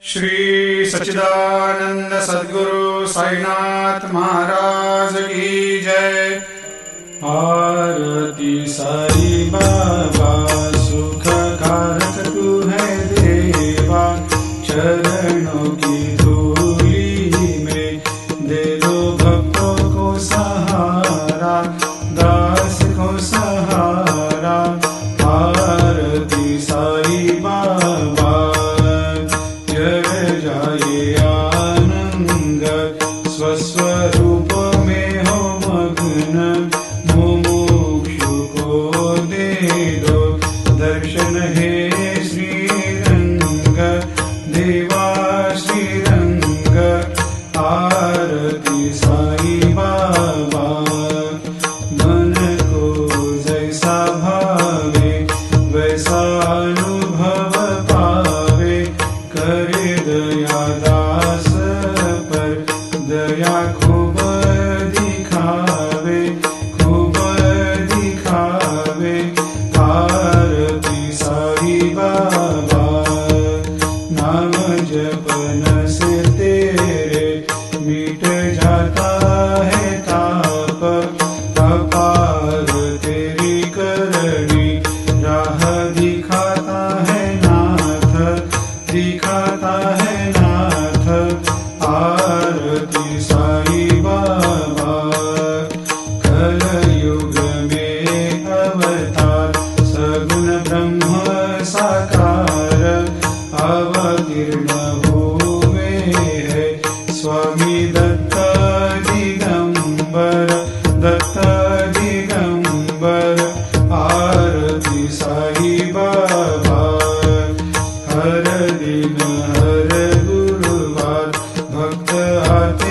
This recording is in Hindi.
श्री सच्चिदानंद सद्गुरु साईनाथ महाराज की जय। आरती साई बाबा सुख कारक तू है देवा, चरणों की धूली में दे दो भक्तों को सहारा, दास को सहारा। आरती साई बाबा जय जाए आनंद, स्वस्वरूप में हो मग्न, मुमुक्षु को दे दो दर्शन हे श्रीरंग, देवा श्रीरंग। आरती साई बाबा मन को जैसा भावे वैसा अनुभव पावे, करे दया दास पर दया खूब दिखावे, खूब दिखावे। आरती साई बाबा नाम जपन से तेरे मिट जाता है ताप, अपार तेरी करनी राह दिखाता है नाथ, दिखाता है नाथ। आरती साई बाबा कलयुग में अवतार, सगुण ब्रह्म साकार अवतीर्ण हुए है स्वामी दत्त दिगंबर, दत्त दिगंबर। आरती साई बाबा हर दिन हर गुरुवार भक्त आते